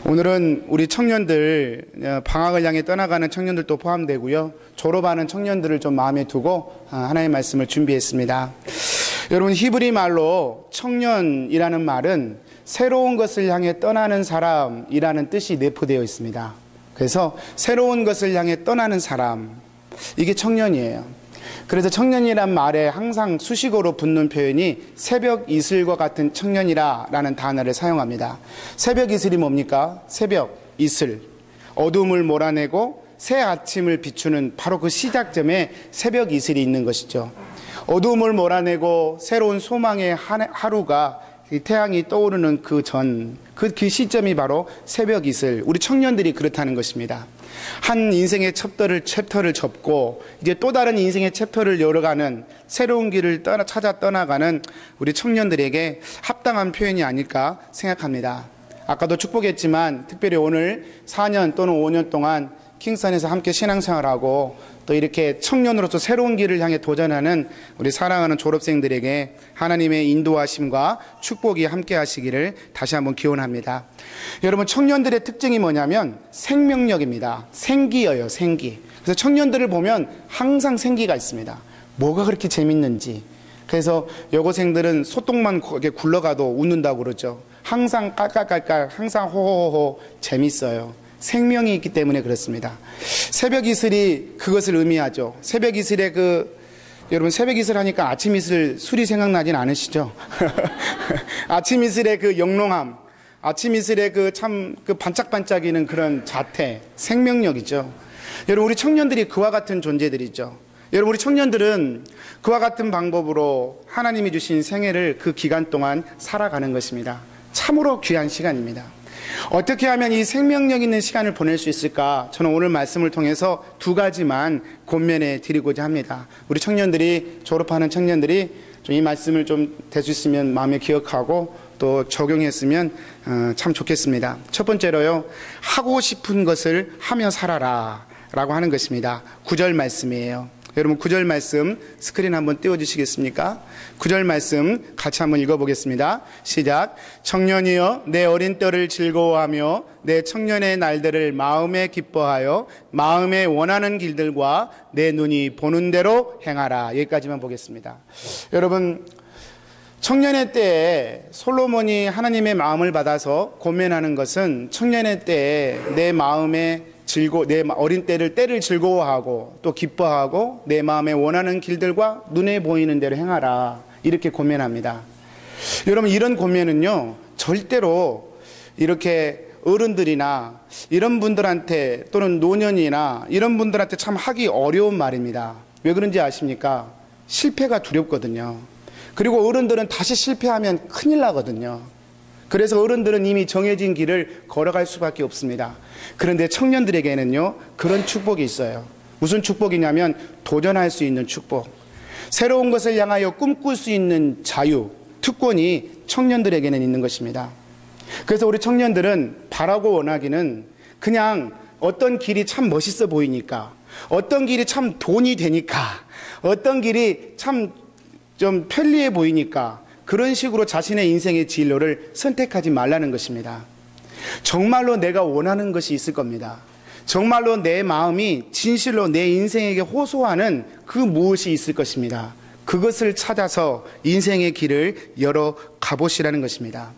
오늘은 우리 청년들, 방학을 향해 떠나가는 청년들도 포함되고요. 졸업하는 청년들을 좀 마음에 두고 하나님의 말씀을 준비했습니다. 여러분, 히브리 말로 청년이라는 말은 새로운 것을 향해 떠나는 사람이라는 뜻이 내포되어 있습니다. 그래서 새로운 것을 향해 떠나는 사람, 이게 청년이에요. 그래서 청년이란 말에 항상 수식어로 붙는 표현이 새벽 이슬과 같은 청년이라 라는 단어를 사용합니다. 새벽 이슬이 뭡니까? 새벽 이슬, 어둠을 몰아내고 새 아침을 비추는 바로 그 시작점에 새벽 이슬이 있는 것이죠. 어둠을 몰아내고 새로운 소망의 하루가 태양이 떠오르는 그 시점이 바로 새벽 이슬, 우리 청년들이 그렇다는 것입니다. 한 인생의 챕터를 접고 이제 또 다른 인생의 챕터를 열어가는 새로운 길을 찾아 떠나가는 우리 청년들에게 합당한 표현이 아닐까 생각합니다. 아까도 축복했지만 특별히 오늘 4년 또는 5년 동안 킹산에서 함께 신앙생활하고 또 이렇게 청년으로서 새로운 길을 향해 도전하는 우리 사랑하는 졸업생들에게 하나님의 인도하심과 축복이 함께 하시기를 다시 한번 기원합니다. 여러분, 청년들의 특징이 뭐냐면 생명력입니다. 생기예요, 생기. 그래서 청년들을 보면 항상 생기가 있습니다. 뭐가 그렇게 재밌는지. 그래서 여고생들은 소똥만 이렇게 굴러가도 웃는다고 그러죠. 항상 깔깔깔깔, 항상 호호호호 재밌어요. 생명이 있기 때문에 그렇습니다. 새벽 이슬이 그것을 의미하죠. 새벽 이슬의 여러분, 새벽 이슬 하니까 아침 이슬 술이 생각나진 않으시죠? 아침 이슬의 그 영롱함, 아침 이슬의 반짝반짝이는 그런 자태, 생명력이죠. 여러분, 우리 청년들이 그와 같은 존재들이죠. 여러분, 우리 청년들은 그와 같은 방법으로 하나님이 주신 생애를 그 기간 동안 살아가는 것입니다. 참으로 귀한 시간입니다. 어떻게 하면 이 생명력 있는 시간을 보낼 수 있을까? 저는 오늘 말씀을 통해서 두 가지만 권면해 드리고자 합니다. 우리 청년들이, 졸업하는 청년들이 이 말씀을 좀 될 수 있으면 마음에 기억하고 또 적용했으면 참 좋겠습니다. 첫 번째로요, 하고 싶은 것을 하며 살아라 라고 하는 것입니다. 9절 말씀이에요. 여러분, 9절 말씀 스크린 한번 띄워주시겠습니까? 9절 말씀 같이 한번 읽어보겠습니다. 시작. 청년이여, 내 어린 때를 즐거워하며 내 청년의 날들을 마음에 기뻐하여 마음에 원하는 길들과 내 눈이 보는 대로 행하라. 여기까지만 보겠습니다. 여러분, 청년의 때에 솔로몬이 하나님의 마음을 받아서 권면하는 것은 청년의 때에 내 어린 때를 즐거워하고 또 기뻐하고 내 마음에 원하는 길들과 눈에 보이는 대로 행하라, 이렇게 권면합니다. 여러분, 이런 권면은요, 절대로 이렇게 어른들이나 이런 분들한테 또는 노년이나 이런 분들한테 참 하기 어려운 말입니다. 왜 그런지 아십니까? 실패가 두렵거든요. 그리고 어른들은 다시 실패하면 큰일 나거든요. 그래서 어른들은 이미 정해진 길을 걸어갈 수밖에 없습니다. 그런데 청년들에게는요, 그런 축복이 있어요. 무슨 축복이냐면 도전할 수 있는 축복, 새로운 것을 향하여 꿈꿀 수 있는 자유, 특권이 청년들에게는 있는 것입니다. 그래서 우리 청년들은 바라고 원하기는 그냥 어떤 길이 참 멋있어 보이니까, 어떤 길이 참 돈이 되니까, 어떤 길이 참 좀 편리해 보이니까 그런 식으로 자신의 인생의 진로를 선택하지 말라는 것입니다. 정말로 내가 원하는 것이 있을 겁니다. 정말로 내 마음이 진실로 내 인생에게 호소하는 그 무엇이 있을 것입니다. 그것을 찾아서 인생의 길을 열어 가보시라는 것입니다.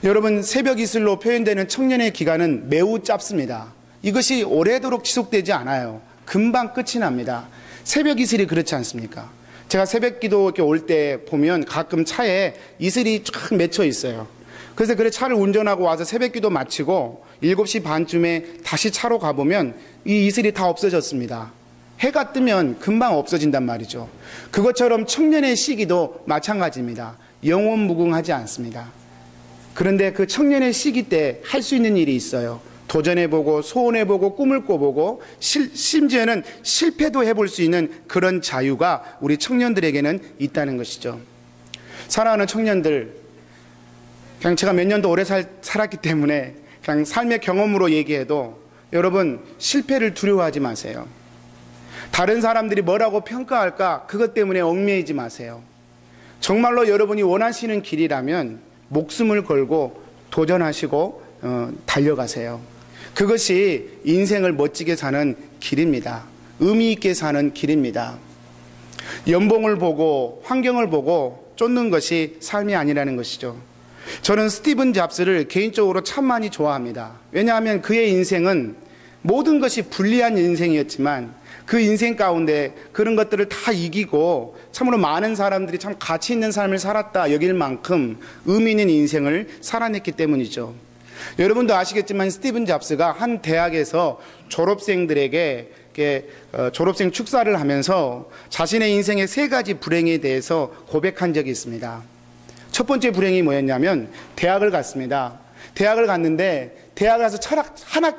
여러분, 새벽 이슬로 표현되는 청년의 기간은 매우 짧습니다. 이것이 오래도록 지속되지 않아요. 금방 끝이 납니다. 새벽 이슬이 그렇지 않습니까? 제가 새벽 기도 이렇게 올 때 보면 가끔 차에 이슬이 쫙 맺혀 있어요. 그래서 차를 운전하고 와서 새벽 기도 마치고 7시 반쯤에 다시 차로 가보면 이 이슬이 다 없어졌습니다. 해가 뜨면 금방 없어진단 말이죠. 그것처럼 청년의 시기도 마찬가지입니다. 영원무궁하지 않습니다. 그런데 그 청년의 시기 때 할 수 있는 일이 있어요. 도전해보고 소원해보고 꿈을 꿔보고 심지어는 실패도 해볼 수 있는 그런 자유가 우리 청년들에게는 있다는 것이죠. 사랑하는 청년들, 그냥 제가 몇 년도 오래 살았기 때문에 그냥 삶의 경험으로 얘기해도 여러분, 실패를 두려워하지 마세요. 다른 사람들이 뭐라고 평가할까, 그것 때문에 얽매이지 마세요. 정말로 여러분이 원하시는 길이라면 목숨을 걸고 도전하시고 달려가세요. 그것이 인생을 멋지게 사는 길입니다. 의미 있게 사는 길입니다. 연봉을 보고 환경을 보고 쫓는 것이 삶이 아니라는 것이죠. 저는 스티븐 잡스를 개인적으로 참 많이 좋아합니다. 왜냐하면 그의 인생은 모든 것이 불리한 인생이었지만 그 인생 가운데 그런 것들을 다 이기고 참으로 많은 사람들이 참 가치 있는 삶을 살았다 여길 만큼 의미 있는 인생을 살아냈기 때문이죠. 여러분도 아시겠지만 스티븐 잡스가 한 대학에서 졸업생들에게 졸업생 축사를 하면서 자신의 인생의 3가지 불행에 대해서 고백한 적이 있습니다. 첫 번째 불행이 뭐였냐면 대학을 갔습니다. 대학을 갔는데 대학을 가서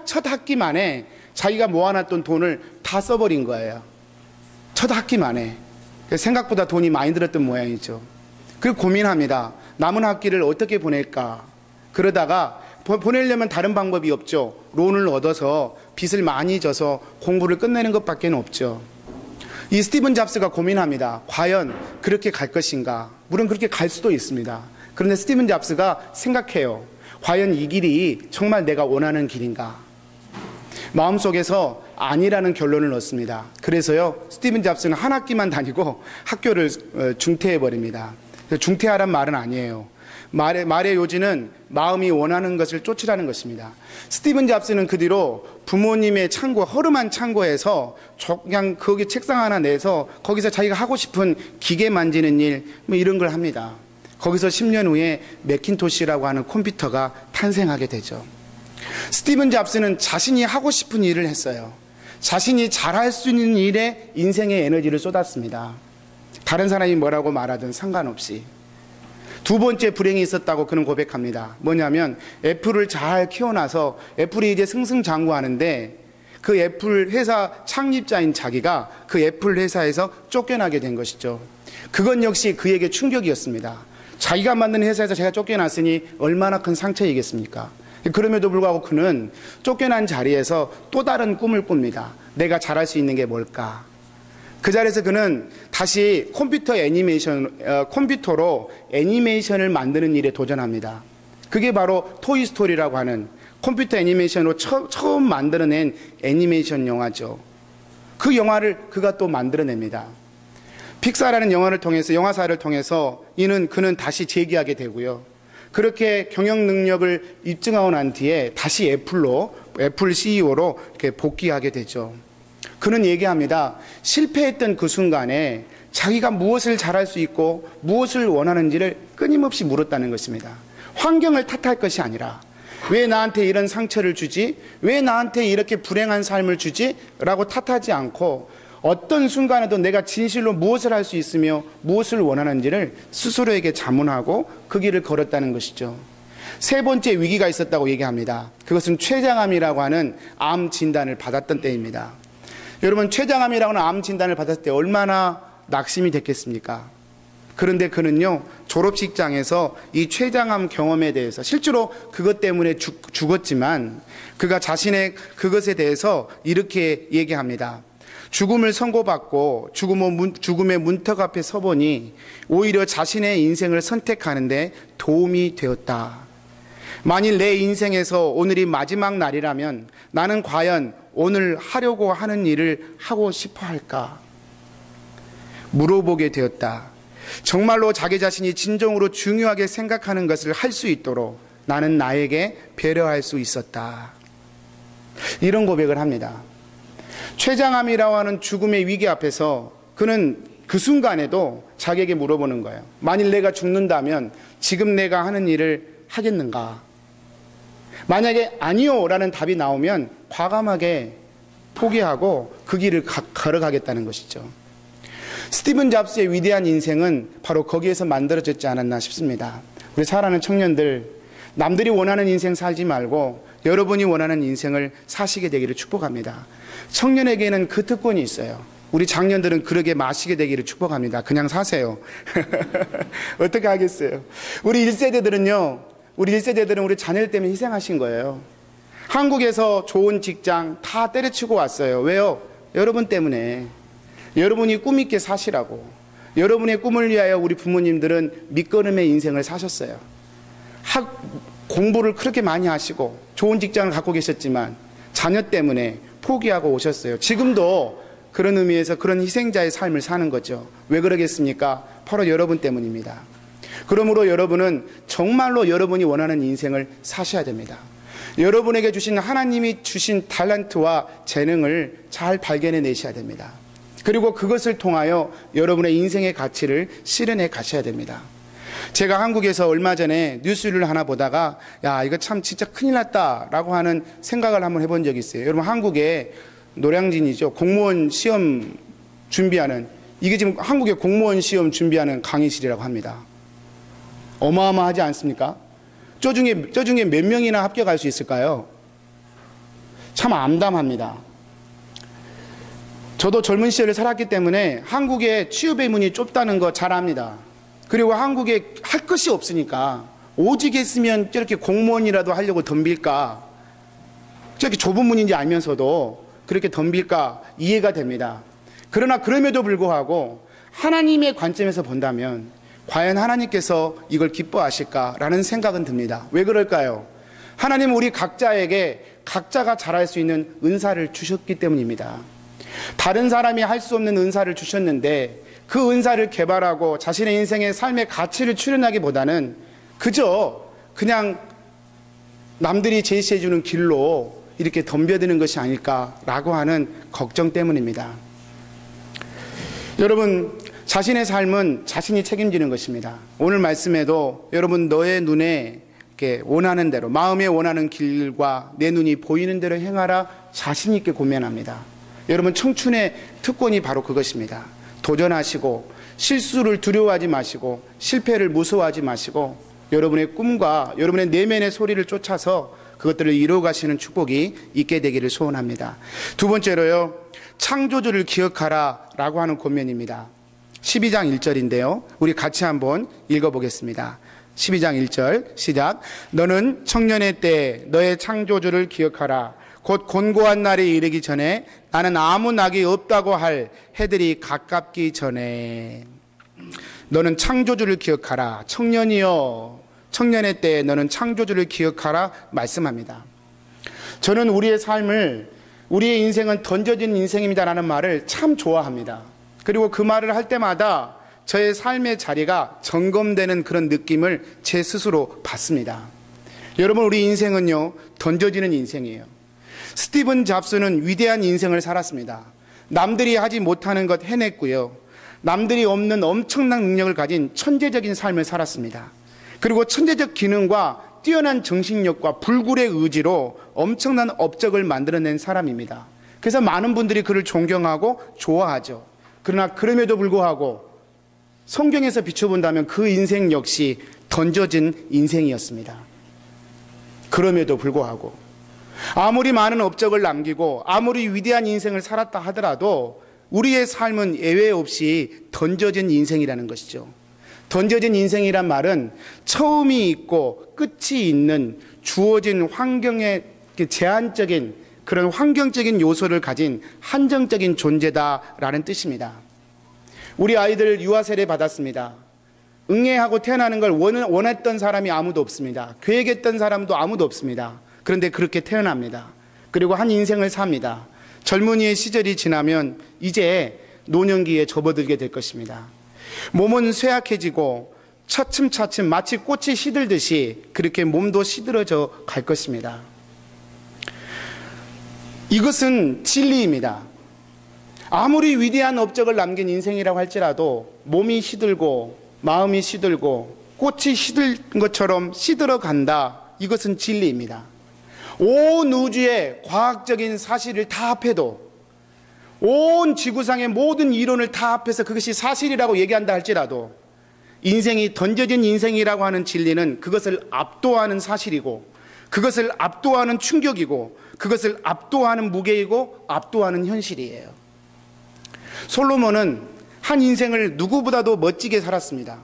첫 학기 만에 자기가 모아놨던 돈을 다 써버린 거예요. 첫 학기 만에. 생각보다 돈이 많이 들었던 모양이죠. 그리고 고민합니다. 남은 학기를 어떻게 보낼까. 그러다가 보내려면 다른 방법이 없죠. 론을 얻어서 빚을 많이 져서 공부를 끝내는 것밖에 없죠. 이 스티븐 잡스가 고민합니다. 과연 그렇게 갈 것인가. 물론 그렇게 갈 수도 있습니다. 그런데 스티븐 잡스가 생각해요. 과연 이 길이 정말 내가 원하는 길인가. 마음속에서 아니라는 결론을 얻습니다. 그래서요, 스티븐 잡스는 한 학기만 다니고 학교를 중퇴해버립니다. 중퇴하란 말은 아니에요. 말의 요지는 마음이 원하는 것을 쫓으라는 것입니다. 스티븐 잡스는 그 뒤로 부모님의 창고, 허름한 창고에서 그냥 거기 책상 하나 내서 거기서 자기가 하고 싶은 기계 만지는 일, 뭐 이런 걸 합니다. 거기서 10년 후에 매킨토시라고 하는 컴퓨터가 탄생하게 되죠. 스티븐 잡스는 자신이 하고 싶은 일을 했어요. 자신이 잘할 수 있는 일에 인생의 에너지를 쏟았습니다. 다른 사람이 뭐라고 말하든 상관없이. 두 번째 불행이 있었다고 그는 고백합니다. 뭐냐면 애플을 잘 키워놔서 애플이 이제 승승장구하는데 그 애플 회사 창립자인 자기가 그 애플 회사에서 쫓겨나게 된 것이죠. 그건 역시 그에게 충격이었습니다. 자기가 만든 회사에서 제가 쫓겨났으니 얼마나 큰 상처이겠습니까? 그럼에도 불구하고 그는 쫓겨난 자리에서 또 다른 꿈을 꿉니다. 내가 잘할 수 있는 게 뭘까? 그 자리에서 그는 다시 컴퓨터로 애니메이션을 만드는 일에 도전합니다. 그게 바로 토이스토리라고 하는 컴퓨터 애니메이션으로 처음 만들어낸 애니메이션 영화죠. 그 영화를 그가 또 만들어냅니다. 픽사라는 영화사를 통해서 그는 다시 재기하게 되고요. 그렇게 경영 능력을 입증하고 난 뒤에 다시 애플 CEO로 이렇게 복귀하게 되죠. 그는 얘기합니다. 실패했던 그 순간에 자기가 무엇을 잘할 수 있고 무엇을 원하는지를 끊임없이 물었다는 것입니다. 환경을 탓할 것이 아니라 왜 나한테 이런 상처를 주지? 왜 나한테 이렇게 불행한 삶을 주지? 라고 탓하지 않고 어떤 순간에도 내가 진실로 무엇을 할 수 있으며 무엇을 원하는지를 스스로에게 자문하고 그 길을 걸었다는 것이죠. 세 번째 위기가 있었다고 얘기합니다. 그것은 췌장암이라고 하는 암 진단을 받았던 때입니다. 여러분, 췌장암이라고 하는 암 진단을 받았을 때 얼마나 낙심이 됐겠습니까? 그런데 그는요, 졸업식장에서 이 췌장암 경험에 대해서 실제로 그것 때문에 죽었지만 그가 자신의 그것에 대해서 이렇게 얘기합니다. 죽음을 선고받고 죽음의 문턱 앞에 서보니 오히려 자신의 인생을 선택하는데 도움이 되었다. 만일 내 인생에서 오늘이 마지막 날이라면 나는 과연 오늘 하려고 하는 일을 하고 싶어 할까? 물어보게 되었다. 정말로 자기 자신이 진정으로 중요하게 생각하는 것을 할 수 있도록 나는 나에게 배려할 수 있었다. 이런 고백을 합니다. 췌장암이라고 하는 죽음의 위기 앞에서 그는 그 순간에도 자기에게 물어보는 거예요. 만일 내가 죽는다면 지금 내가 하는 일을 하겠는가? 만약에 아니요 라는 답이 나오면 과감하게 포기하고 그 길을 걸어가겠다는 것이죠. 스티븐 잡스의 위대한 인생은 바로 거기에서 만들어졌지 않았나 싶습니다. 우리 사랑하는 청년들, 남들이 원하는 인생 살지 말고 여러분이 원하는 인생을 사시게 되기를 축복합니다. 청년에게는 그 특권이 있어요. 우리 장년들은 그러게 마시게 되기를 축복합니다. 그냥 사세요. 어떻게 하겠어요? 우리 1세대들은 우리 자녀들 때문에 희생하신 거예요. 한국에서 좋은 직장 다 때려치고 왔어요. 왜요? 여러분 때문에. 여러분이 꿈 있게 사시라고. 여러분의 꿈을 위하여 우리 부모님들은 밑거름의 인생을 사셨어요. 공부를 그렇게 많이 하시고 좋은 직장을 갖고 계셨지만 자녀 때문에 포기하고 오셨어요. 지금도 그런 의미에서 그런 희생자의 삶을 사는 거죠. 왜 그러겠습니까? 바로 여러분 때문입니다. 그러므로 여러분은 정말로 여러분이 원하는 인생을 사셔야 됩니다. 여러분에게 주신 하나님이 주신 달란트와 재능을 잘 발견해 내셔야 됩니다. 그리고 그것을 통하여 여러분의 인생의 가치를 실현해 가셔야 됩니다. 제가 한국에서 얼마 전에 뉴스를 하나 보다가 야, 이거 참 진짜 큰일 났다라고 하는 생각을 한번 해본 적이 있어요. 여러분, 한국에 노량진이죠. 공무원 시험 준비하는, 이게 지금 한국의 공무원 시험 준비하는 강의실이라고 합니다. 어마어마하지 않습니까? 저 중에 몇 명이나 합격할 수 있을까요? 참 암담합니다. 저도 젊은 시절을 살았기 때문에 한국의 취업의 문이 좁다는 거 잘 압니다. 그리고 한국에 할 것이 없으니까 오직 했으면 저렇게 공무원이라도 하려고 덤빌까, 저렇게 좁은 문인지 알면서도 그렇게 덤빌까 이해가 됩니다. 그러나 그럼에도 불구하고 하나님의 관점에서 본다면 과연 하나님께서 이걸 기뻐하실까라는 생각은 듭니다. 왜 그럴까요? 하나님은 우리 각자에게 각자가 잘할 수 있는 은사를 주셨기 때문입니다. 다른 사람이 할 수 없는 은사를 주셨는데 그 은사를 개발하고 자신의 인생의 삶의 가치를 출현하기보다는 그냥 남들이 제시해주는 길로 이렇게 덤벼드는 것이 아닐까라고 하는 걱정 때문입니다. 여러분, 자신의 삶은 자신이 책임지는 것입니다. 오늘 말씀에도 여러분, 너의 눈에 이렇게 원하는 대로, 마음에 원하는 길과 내 눈이 보이는 대로 행하라 자신 있게 권면합니다. 여러분, 청춘의 특권이 바로 그것입니다. 도전하시고 실수를 두려워하지 마시고 실패를 무서워하지 마시고 여러분의 꿈과 여러분의 내면의 소리를 쫓아서 그것들을 이루어가시는 축복이 있게 되기를 소원합니다. 두 번째로요, 창조주를 기억하라 라고 하는 권면입니다. 12장 1절인데요. 우리 같이 한번 읽어보겠습니다. 12장 1절 시작. 너는 청년의 때 너의 창조주를 기억하라. 곧 곤고한 날이 이르기 전에 나는 아무 낙이 없다고 할 해들이 가깝기 전에. 너는 창조주를 기억하라. 청년이여, 청년의 때에 너는 창조주를 기억하라 말씀합니다. 저는 우리의 삶을, 우리의 인생은 던져진 인생입니다라는 말을 참 좋아합니다. 그리고 그 말을 할 때마다 저의 삶의 자리가 점검되는 그런 느낌을 제 스스로 받습니다. 여러분, 우리 인생은요, 던져지는 인생이에요. 스티븐 잡스는 위대한 인생을 살았습니다. 남들이 하지 못하는 것 해냈고요. 남들이 없는 엄청난 능력을 가진 천재적인 삶을 살았습니다. 그리고 천재적 기능과 뛰어난 정신력과 불굴의 의지로 엄청난 업적을 만들어낸 사람입니다. 그래서 많은 분들이 그를 존경하고 좋아하죠. 그러나 그럼에도 불구하고 성경에서 비춰본다면 그 인생 역시 던져진 인생이었습니다. 그럼에도 불구하고 아무리 많은 업적을 남기고 아무리 위대한 인생을 살았다 하더라도 우리의 삶은 예외 없이 던져진 인생이라는 것이죠. 던져진 인생이란 말은 처음이 있고 끝이 있는 주어진 환경의 제한적인 그런 환경적인 요소를 가진 한정적인 존재다라는 뜻입니다. 우리 아이들 유아 세례 받았습니다. 응애하고 태어나는 걸 원했던 사람이 아무도 없습니다. 계획했던 사람도 아무도 없습니다. 그런데 그렇게 태어납니다. 그리고 한 인생을 삽니다. 젊은이의 시절이 지나면 이제 노년기에 접어들게 될 것입니다. 몸은 쇠약해지고 차츰차츰 마치 꽃이 시들듯이 그렇게 몸도 시들어져 갈 것입니다. 이것은 진리입니다. 아무리 위대한 업적을 남긴 인생이라고 할지라도 몸이 시들고 마음이 시들고 꽃이 시든 것처럼 시들어 간다. 이것은 진리입니다. 온 우주의 과학적인 사실을 다 합해도, 온 지구상의 모든 이론을 다 합해서 그것이 사실이라고 얘기한다 할지라도 인생이 던져진 인생이라고 하는 진리는 그것을 압도하는 사실이고, 그것을 압도하는 충격이고, 그것을 압도하는 무게이고 압도하는 현실이에요. 솔로몬은 한 인생을 누구보다도 멋지게 살았습니다.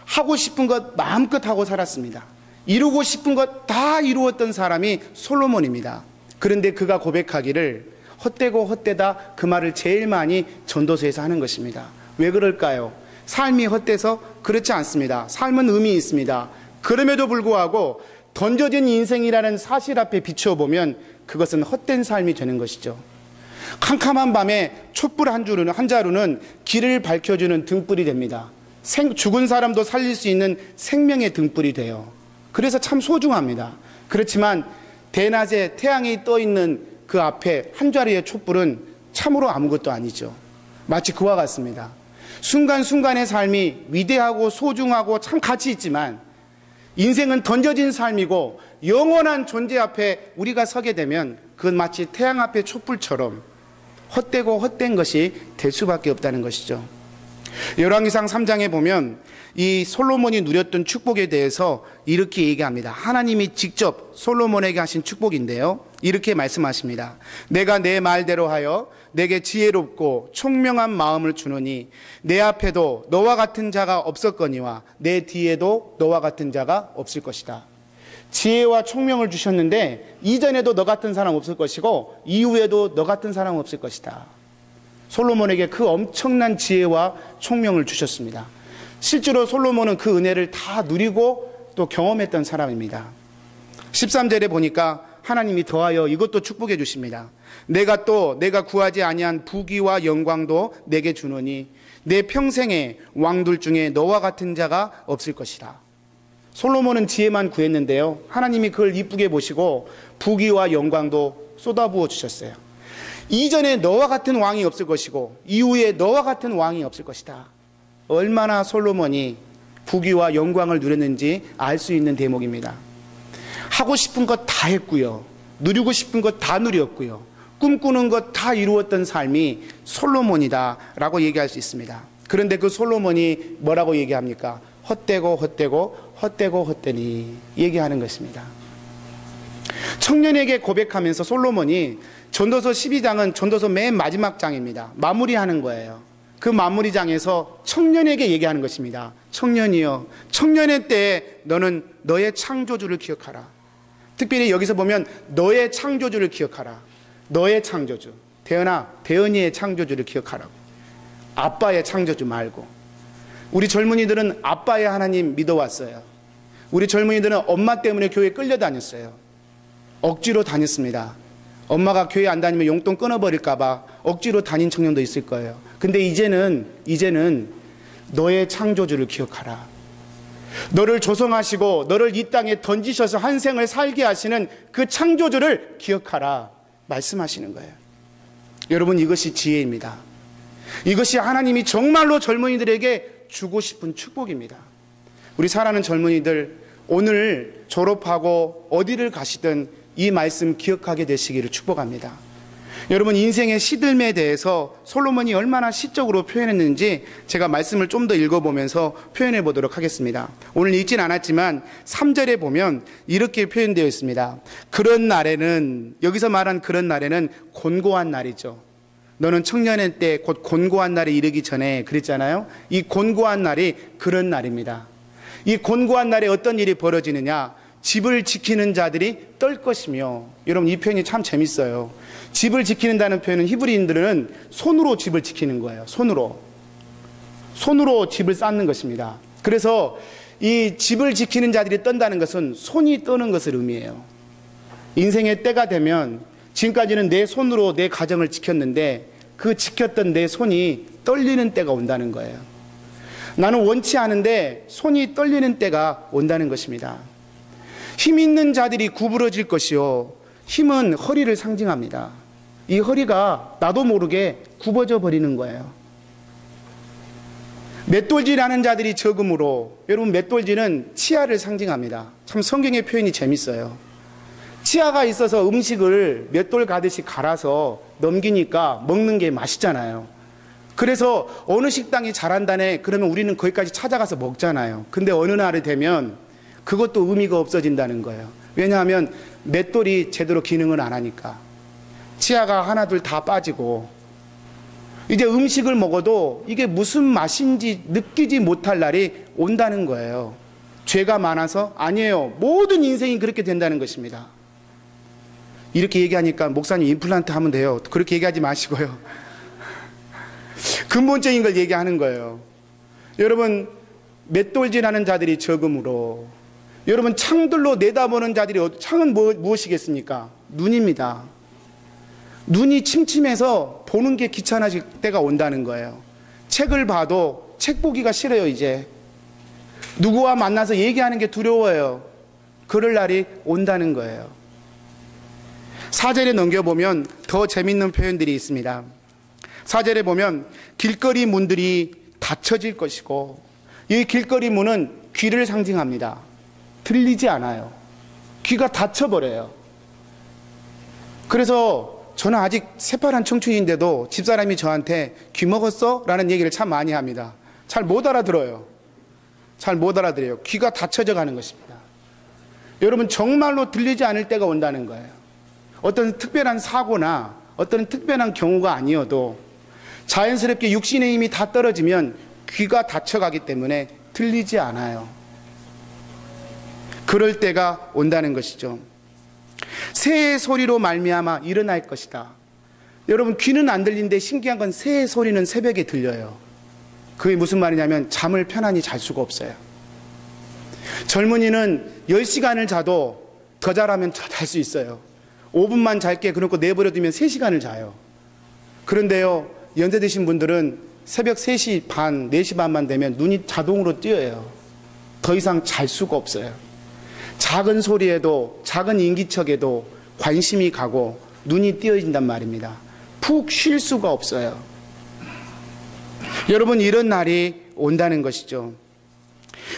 하고 싶은 것 마음껏 하고 살았습니다. 이루고 싶은 것 다 이루었던 사람이 솔로몬입니다. 그런데 그가 고백하기를 헛되고 헛되다, 그 말을 제일 많이 전도서에서 하는 것입니다. 왜 그럴까요? 삶이 헛돼서? 그렇지 않습니다. 삶은 의미 있습니다. 그럼에도 불구하고 던져진 인생이라는 사실 앞에 비추어보면 그것은 헛된 삶이 되는 것이죠. 캄캄한 밤에 촛불 한 자루는 길을 밝혀주는 등불이 됩니다. 죽은 사람도 살릴 수 있는 생명의 등불이 돼요. 그래서 참 소중합니다. 그렇지만 대낮에 태양이 떠 있는 그 앞에 한 자루의 촛불은 참으로 아무것도 아니죠. 마치 그와 같습니다. 순간순간의 삶이 위대하고 소중하고 참 가치 있지만 인생은 던져진 삶이고 영원한 존재 앞에 우리가 서게 되면 그건 마치 태양 앞의 촛불처럼 헛되고 헛된 것이 될 수밖에 없다는 것이죠. 열왕기상 3장에 보면 이 솔로몬이 누렸던 축복에 대해서 이렇게 얘기합니다. 하나님이 직접 솔로몬에게 하신 축복인데요, 이렇게 말씀하십니다. 내가 내 말대로 하여 내게 지혜롭고 총명한 마음을 주노니 내 앞에도 너와 같은 자가 없었거니와 내 뒤에도 너와 같은 자가 없을 것이다. 지혜와 총명을 주셨는데 이전에도 너 같은 사람 없을 것이고 이후에도 너 같은 사람 없을 것이다. 솔로몬에게 그 엄청난 지혜와 총명을 주셨습니다. 실제로 솔로몬은 그 은혜를 다 누리고 또 경험했던 사람입니다. 13절에 보니까 하나님이 더하여 이것도 축복해 주십니다. 내가 구하지 아니한 부귀와 영광도 내게 주노니 내 평생에 왕들 중에 너와 같은 자가 없을 것이다. 솔로몬은 지혜만 구했는데요, 하나님이 그걸 이쁘게 보시고 부귀와 영광도 쏟아부어 주셨어요. 이전에 너와 같은 왕이 없을 것이고 이후에 너와 같은 왕이 없을 것이다. 얼마나 솔로몬이 부귀와 영광을 누렸는지 알 수 있는 대목입니다. 하고 싶은 것 다 했고요, 누리고 싶은 것 다 누렸고요, 꿈꾸는 것 다 이루었던 삶이 솔로몬이다라고 얘기할 수 있습니다. 그런데 그 솔로몬이 뭐라고 얘기합니까? 헛되고 헛되니 얘기하는 것입니다. 청년에게 고백하면서 솔로몬이 전도서 12장은 전도서 맨 마지막 장입니다. 마무리하는 거예요. 그 마무리장에서 청년에게 얘기하는 것입니다. 청년이여, 청년의 때에 너는 너의 창조주를 기억하라. 특별히 여기서 보면 너의 창조주를 기억하라. 너의 창조주, 대은이의 창조주를 기억하라고. 아빠의 창조주 말고. 우리 젊은이들은 아빠의 하나님 믿어왔어요. 우리 젊은이들은 엄마 때문에 교회 끌려다녔어요. 억지로 다녔습니다. 엄마가 교회 안 다니면 용돈 끊어버릴까 봐 억지로 다닌 청년도 있을 거예요. 근데 이제는 너의 창조주를 기억하라. 너를 조성하시고 너를 이 땅에 던지셔서 한 생을 살게 하시는 그 창조주를 기억하라 말씀하시는 거예요. 여러분, 이것이 지혜입니다. 이것이 하나님이 정말로 젊은이들에게 주고 싶은 축복입니다. 우리 사랑하는 젊은이들, 오늘 졸업하고 어디를 가시든 이 말씀 기억하게 되시기를 축복합니다. 여러분, 인생의 시들매에 대해서 솔로몬이 얼마나 시적으로 표현했는지 제가 말씀을 좀 더 읽어보면서 표현해 보도록 하겠습니다. 오늘 읽진 않았지만 3절에 보면 이렇게 표현되어 있습니다. 그런 날에는, 여기서 말한 그런 날에는 곤고한 날이죠. 너는 청년의 때 곧 곤고한 날에 이르기 전에 그랬잖아요. 이 곤고한 날이 그런 날입니다. 이 곤고한 날에 어떤 일이 벌어지느냐? 집을 지키는 자들이 떨 것이며, 여러분 이 표현이 참 재밌어요. 집을 지키는다는 표현은 히브리인들은 손으로 집을 지키는 거예요. 손으로 집을 쌓는 것입니다. 그래서 이 집을 지키는 자들이 떤다는 것은 손이 떠는 것을 의미해요. 인생의 때가 되면 지금까지는 내 손으로 내 가정을 지켰는데 그 지켰던 내 손이 떨리는 때가 온다는 거예요. 나는 원치 않은데 손이 떨리는 때가 온다는 것입니다. 힘 있는 자들이 구부러질 것이요, 힘은 허리를 상징합니다. 이 허리가 나도 모르게 굽어져 버리는 거예요. 맷돌질하는 자들이 적음으로, 여러분 맷돌질은 치아를 상징합니다. 참 성경의 표현이 재밌어요. 치아가 있어서 음식을 맷돌 가듯이 갈아서 넘기니까 먹는 게 맛있잖아요. 그래서 어느 식당이 잘한다네 그러면 우리는 거기까지 찾아가서 먹잖아요. 근데 어느 날이 되면 그것도 의미가 없어진다는 거예요. 왜냐하면 맷돌이 제대로 기능을 안 하니까. 치아가 하나둘 다 빠지고 이제 음식을 먹어도 이게 무슨 맛인지 느끼지 못할 날이 온다는 거예요. 죄가 많아서? 아니에요. 모든 인생이 그렇게 된다는 것입니다. 이렇게 얘기하니까 목사님 임플란트 하면 돼요. 그렇게 얘기하지 마시고요. 근본적인 걸 얘기하는 거예요. 여러분, 맷돌질하는 자들이 적음으로, 여러분, 창들로 내다보는 자들이 창은 무엇이겠습니까? 눈입니다. 눈이 침침해서 보는 게 귀찮아질 때가 온다는 거예요. 책을 봐도 책 보기가 싫어요. 이제 누구와 만나서 얘기하는 게 두려워요. 그럴 날이 온다는 거예요. 4절에 넘겨보면 더 재밌는 표현들이 있습니다. 4절에 보면 길거리 문들이 닫혀질 것이고, 이 길거리 문은 귀를 상징합니다. 들리지 않아요. 귀가 닫혀버려요. 그래서 저는 아직 새파란 청춘인데도 집사람이 저한테 귀 먹었어? 라는 얘기를 참 많이 합니다. 잘 못 알아들어요. 잘 못 알아들어요. 귀가 닫혀져 가는 것입니다. 여러분, 정말로 들리지 않을 때가 온다는 거예요. 어떤 특별한 사고나 어떤 특별한 경우가 아니어도 자연스럽게 육신의 힘이 다 떨어지면 귀가 닫혀가기 때문에 들리지 않아요. 그럴 때가 온다는 것이죠. 새의 소리로 말미암아 일어날 것이다. 여러분, 귀는 안 들리는데 신기한 건 새의 소리는 새벽에 들려요. 그게 무슨 말이냐면 잠을 편안히 잘 수가 없어요. 젊은이는 10시간을 자도 더 자라면 잘 수 있어요. 5분만 잘게 그러고 내버려두면 3시간을 자요. 그런데요, 연세 드신 분들은 새벽 3시 반, 4시 반만 되면 눈이 자동으로 뜨여요. 더 이상 잘 수가 없어요. 작은 소리에도, 작은 인기척에도 관심이 가고 눈이 띄어진단 말입니다. 푹 쉴 수가 없어요. 여러분, 이런 날이 온다는 것이죠.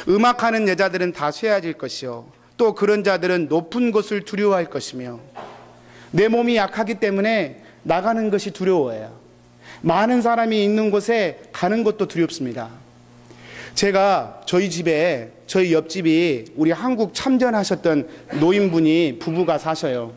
음악하는 여자들은 다 쇠해질 것이요, 또 그런 자들은 높은 곳을 두려워할 것이며, 내 몸이 약하기 때문에 나가는 것이 두려워해요. 많은 사람이 있는 곳에 가는 것도 두렵습니다. 제가 저희 집에, 저희 옆집이 우리 한국 참전하셨던 노인분이 부부가 사셔요.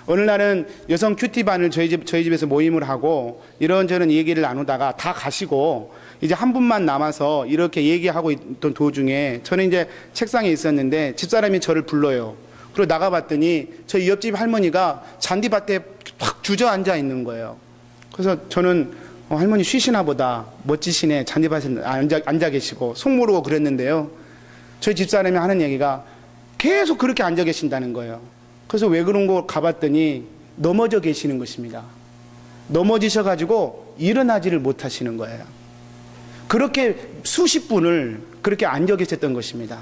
어느 날은 여성 큐티반을 저희 집에서 모임을 하고 이런저런 얘기를 나누다가 다 가시고 이제 한 분만 남아서 이렇게 얘기하고 있던 도중에 저는 이제 책상에 있었는데 집사람이 저를 불러요. 그리고 나가봤더니 저희 옆집 할머니가 잔디밭에 확 주저앉아 있는 거예요. 그래서 저는 할머니 쉬시나 보다, 멋지시네, 잔디밭에 앉아 계시고 속 모르고 그랬는데요, 저희 집사람이 하는 얘기가 계속 그렇게 앉아 계신다는 거예요. 그래서 왜 그런 거 가봤더니 넘어져 계시는 것입니다. 넘어지셔가지고 일어나지를 못하시는 거예요. 그렇게 수십 분을 그렇게 앉아 계셨던 것입니다.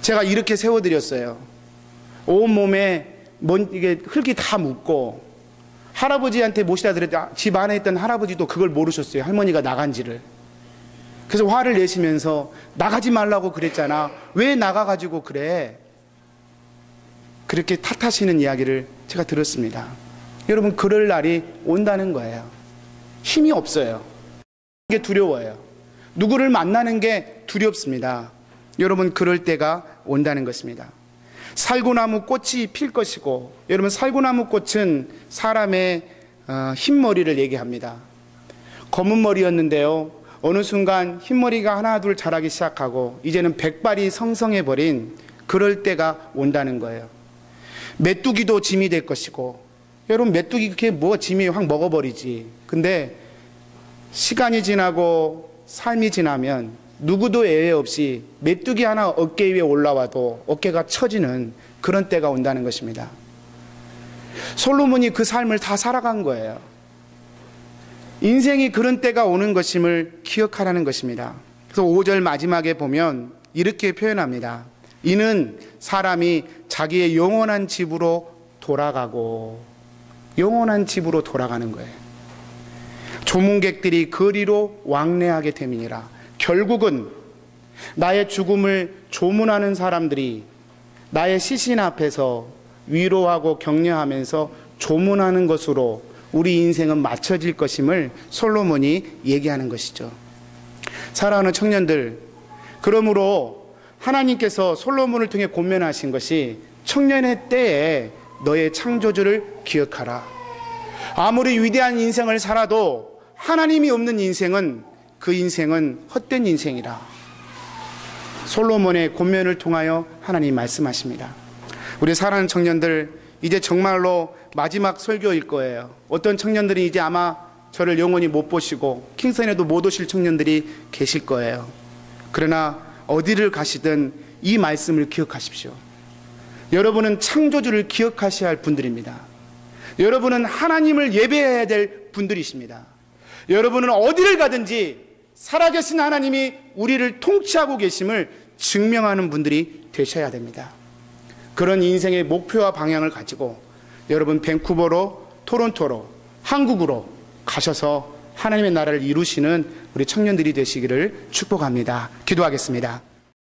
제가 이렇게 세워드렸어요. 온몸에 이게 흙이 다 묻고, 할아버지한테 모시다 드렸더니 집 안에 있던 할아버지도 그걸 모르셨어요. 할머니가 나간지를. 그래서 화를 내시면서 나가지 말라고 그랬잖아, 왜 나가가지고 그래, 그렇게 탓하시는 이야기를 제가 들었습니다. 여러분, 그럴 날이 온다는 거예요. 힘이 없어요. 이게 두려워요. 누구를 만나는 게 두렵습니다. 여러분, 그럴 때가 온다는 것입니다. 살구나무 꽃이 필 것이고, 여러분, 살구나무 꽃은 사람의 흰머리를 얘기합니다. 검은 머리였는데요, 어느 순간 흰머리가 하나 둘 자라기 시작하고 이제는 백발이 성성해버린 그럴 때가 온다는 거예요. 메뚜기도 짐이 될 것이고, 여러분, 메뚜기 그게 뭐 짐이 확 먹어버리지. 근데 시간이 지나고 삶이 지나면 누구도 예외 없이 메뚜기 하나 어깨 위에 올라와도 어깨가 처지는 그런 때가 온다는 것입니다. 솔로몬이 그 삶을 다 살아간 거예요. 인생이 그런 때가 오는 것임을 기억하라는 것입니다. 그래서 5절 마지막에 보면 이렇게 표현합니다. 이는 사람이 자기의 영원한 집으로 돌아가고, 영원한 집으로 돌아가는 거예요. 조문객들이 거리로 왕래하게 됨이니라. 결국은 나의 죽음을 조문하는 사람들이 나의 시신 앞에서 위로하고 격려하면서 조문하는 것으로 우리 인생은 맞춰질 것임을 솔로몬이 얘기하는 것이죠. 사랑하는 청년들, 그러므로 하나님께서 솔로몬을 통해 권면하신 것이 청년의 때에 너의 창조주를 기억하라. 아무리 위대한 인생을 살아도 하나님이 없는 인생은, 그 인생은 헛된 인생이라. 솔로몬의 권면을 통하여 하나님 말씀하십니다. 우리 사랑하는 청년들, 이제 정말로 마지막 설교일 거예요. 어떤 청년들이 이제 아마 저를 영원히 못 보시고 킹선에도 못 오실 청년들이 계실 거예요. 그러나 어디를 가시든 이 말씀을 기억하십시오. 여러분은 창조주를 기억하셔야 할 분들입니다. 여러분은 하나님을 예배해야 될 분들이십니다. 여러분은 어디를 가든지 살아계신 하나님이 우리를 통치하고 계심을 증명하는 분들이 되셔야 됩니다. 그런 인생의 목표와 방향을 가지고 여러분 밴쿠버로, 토론토로, 한국으로 가셔서 하나님의 나라를 이루시는 우리 청년들이 되시기를 축복합니다. 기도하겠습니다.